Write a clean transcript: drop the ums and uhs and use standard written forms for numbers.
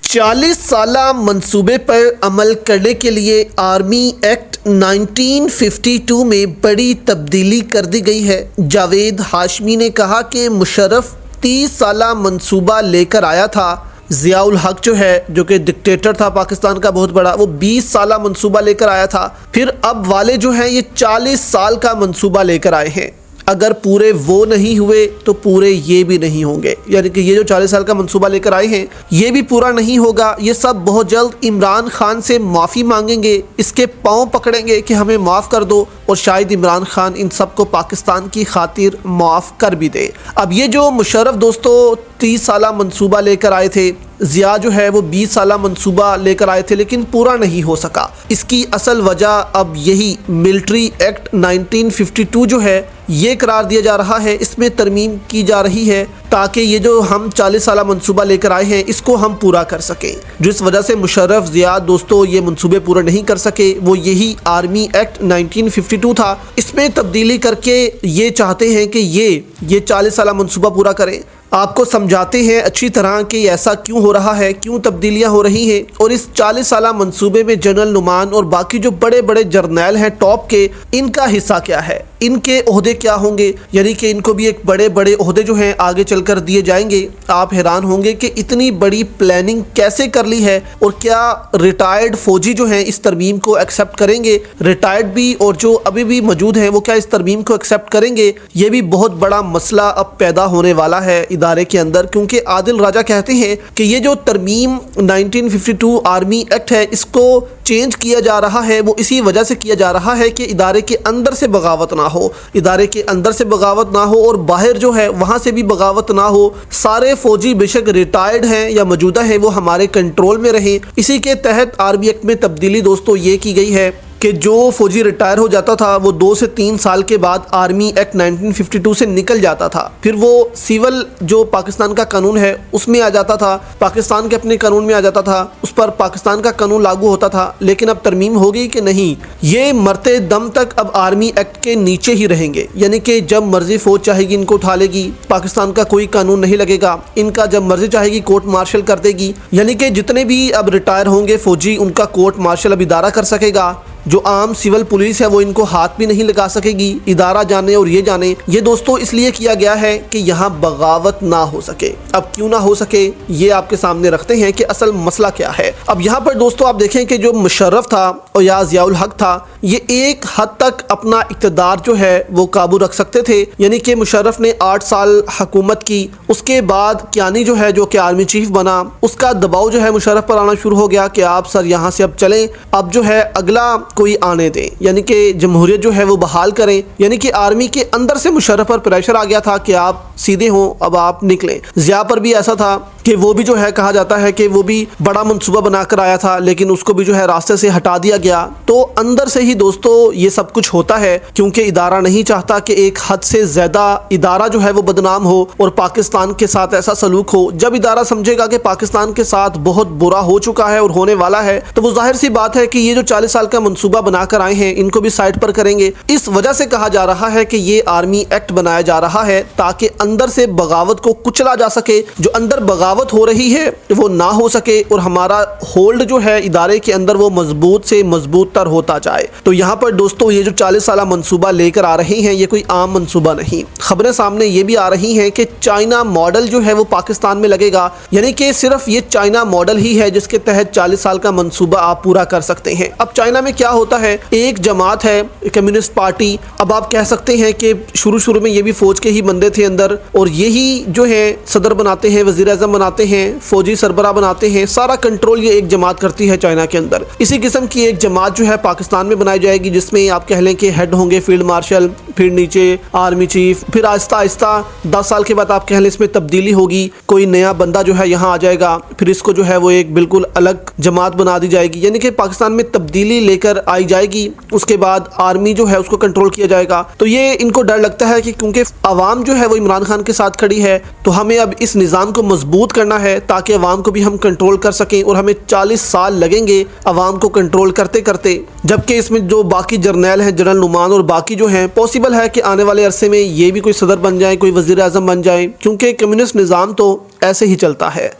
40 साला मंसूबे पर अमल करने के लिए आर्मी एक्ट 1952 में बड़ी तब्दीली कर दी गई है। जावेद हाशमी ने कहा कि मुशर्रफ 30 साला मंसूबा लेकर आया था। ज़ियाउल हक जो है, जो कि डिक्टेटर था पाकिस्तान का बहुत बड़ा, वो 20 साला मंसूबा लेकर आया था। फिर अब वाले जो हैं ये 40 साल का मंसूबा लेकर आए हैं। अगर पूरे वो नहीं हुए तो पूरे ये भी नहीं होंगे, यानी कि ये जो 40 साल का मंसूबा लेकर आए हैं ये भी पूरा नहीं होगा। ये सब बहुत जल्द इमरान खान से माफ़ी मांगेंगे, इसके पाँव पकड़ेंगे कि हमें माफ़ कर दो, और शायद इमरान खान इन सब को पाकिस्तान की खातिर माफ़ कर भी दे। अब ये जो मुशर्रफ दोस्तों 30 साला मंसूबा लेकर आए थे, ज़िया जो है वो 20 साला मंसूबा लेकर आए थे लेकिन पूरा नहीं हो सका। इसकी असल वजह अब यही मिलिट्री एक्ट 1952 जो है ये करार दिया जा रहा है, इसमें तरमीम की जा रही है ताकि ये जो हम 40 साला मंसूबा लेकर आए हैं इसको हम पूरा कर सकें। जिस वजह से मुशर्रफ ज़िया दोस्तों ये मंसूबे पूरे नहीं कर सके, वो यही आर्मी एक्ट 1952 था। इसमें तब्दीली करके ये चाहते हैं कि ये 40 साला मंसूबा पूरा करें। आपको समझाते हैं अच्छी तरह कि ऐसा क्यों हो रहा है, क्यों तब्दीलियां हो रही हैं, और इस 40 साला मंसूबे में जनरल नुमान और बाकी जो बड़े बड़े जर्नैल हैं टॉप के, इनका हिस्सा क्या है, इनके ओहदे क्या होंगे, यानी कि इनको भी एक बड़े बड़े ओहदे जो हैं आगे चलकर दिए जाएंगे। आप हैरान होंगे कि इतनी बड़ी प्लानिंग कैसे कर ली है, और क्या रिटायर्ड फौजी जो हैं इस तरमीम को एक्सेप्ट करेंगे, रिटायर्ड भी और जो अभी भी मौजूद हैं वो क्या इस तरमीम को एक्सेप्ट करेंगे। ये भी बहुत बड़ा मसला अब पैदा होने वाला है इदारे के अंदर, क्योंकि आदिल राजा कहते हैं कि ये जो तरमीम 1952 आर्मी एक्ट है इसको चेंज किया जा रहा है, वो इसी वजह से किया जा रहा है कि इदारे के अंदर से बगावत ना हो, इदारे के अंदर से बगावत ना हो और बाहर जो है वहाँ से भी बगावत ना हो। सारे फौजी बेशक रिटायर्ड हैं या मौजूदा हैं वो हमारे कंट्रोल में रहें। इसी के तहत आर्मी एक्ट में तब्दीली दोस्तों ये की गई है कि जो फौजी रिटायर हो जाता था वो 2 से 3 साल के बाद आर्मी एक्ट 1952 से निकल जाता था, फिर वो सिविल जो पाकिस्तान का कानून है उसमें आ जाता था, पाकिस्तान के अपने कानून में आ जाता था, उस पर पाकिस्तान का कानून लागू होता था। लेकिन अब तरमीम हो गई कि नहीं, ये मरते दम तक अब आर्मी एक्ट के नीचे ही रहेंगे, यानी कि जब मर्जी फौज चाहेगी इनको उठा लेगी, पाकिस्तान का कोई कानून नहीं लगेगा, इनका जब मर्जी चाहेगी कोर्ट मार्शल कर देगी। यानी कि जितने भी अब रिटायर होंगे फौजी उनका कोर्ट मार्शल अब इदारा कर सकेगा। जो आम सिविल पुलिस है वो इनको हाथ भी नहीं लगा सकेगी, इदारा जाने और ये जाने। ये दोस्तों इसलिए किया गया है कि यहाँ बगावत ना हो सके। अब क्यों ना हो सके ये आपके सामने रखते हैं कि असल मसला क्या है। अब यहाँ पर दोस्तों आप देखें कि जो मुशर्रफ था और या ज़ियाउल हक था, ये एक हद तक अपना इक़्तिदार जो है वो काबू रख सकते थे, यानी कि मुशर्रफ ने 8 साल हुकूमत की, उसके बाद कियानी जो है जो कि आर्मी चीफ बना, उसका दबाव जो है मुशर्रफ पर आना शुरू हो गया कि आप सर यहाँ से अब चलें, अब जो है अगला कोई आने दें, यानी कि जमहूरियत जो है वो बहाल करें। यानी कि आर्मी के अंदर से मुशर्रफ पर प्रेशर आ गया था कि आप सीधे हों, अब आप निकलें। ज़िया पर भी ऐसा था कि वो भी जो है कहा जाता है कि वो भी बड़ा मंसूबा बनाकर आया था लेकिन उसको भी जो है रास्ते से हटा दिया गया। तो अंदर से ही दोस्तों ये सब कुछ होता है, क्योंकि इदारा नहीं चाहता कि एक हद से ज़्यादा इदारा जो है वो बदनाम हो और पाकिस्तान के साथ ऐसा सलूक हो। जब इदारा समझेगा कि पाकिस्तान के साथ बहुत बुरा हो चुका है और होने वाला है, तो वो जाहिर सी बात है कि ये जो 40 साल का मंसूबा बनाकर आए हैं इनको भी साइड पर करेंगे। इस वजह से कहा जा रहा है कि ये आर्मी एक्ट बनाया जा रहा है ताकि अंदर से बगावत को कुचला जा सके, जो अंदर बगावत हो रही है वो ना हो सके और हमारा होल्ड जो है इदारे के अंदर वो मजबूत से मजबूत तर होता जाए। तो यहाँ पर दोस्तों ये जो 40 साला मंसूबा लेकर आ रहे हैं ये कोई आम मंसूबा नहीं। खबरें सामने ये भी आ रही हैं कि चाइना मॉडल जो है वो पाकिस्तान में लगेगा, यानी कि सिर्फ ये चाइना मॉडल ही है जिसके तहत 40 साल का मंसूबा आप पूरा कर सकते हैं। अब चाइना में क्या होता है, एक जमात है कम्युनिस्ट पार्टी, अब आप कह सकते हैं कि शुरू में ये भी फौज के ही बंदे थे अंदर, और यही जो है सदर बनाते हैं, वजीर आज़म बनाते हैं, फौजी सरबरा बनाते हैं, सारा कंट्रोल ये एक जमात करती है चाइना के अंदर। इसी किस्म की एक जमात जो है पाकिस्तान में बनाई जाएगी जिसमें आप कह लें कि हेड होंगे फील्ड मार्शल, फिर नीचे आर्मी चीफ, फिर आहिस्ता आहिस्ता 10 साल के बाद आप कह लें इसमें तब्दीली होगी, कोई नया बंदा जो है यहाँ आ जाएगा, फिर इसको जो है वो एक बिल्कुल अलग जमात बना दी जाएगी। यानी कि पाकिस्तान में तब्दीली लेकर आई जाएगी, उसके बाद आर्मी जो है उसको कंट्रोल किया जाएगा। तो ये इनको डर लगता है कि क्योंकि आवाम जो है वो इमरान खान के साथ खड़ी है, तो हमें अब इस निज़ाम को मजबूत करना है ताकि आवाम को भी हम कंट्रोल कर सकें, और हमें 40 साल लगेंगे आवाम को कंट्रोल करते करते। जबकि इसमें जो बाकी जर्नैल हैं, जनरल नुमान और बाकी जो हैं, पॉसिबल है कि आने वाले अरसे में ये भी कोई सदर बन जाए, कोई वजीर आज़म बन जाए, क्योंकि कम्युनिस्ट निज़ाम तो ऐसे ही चलता है।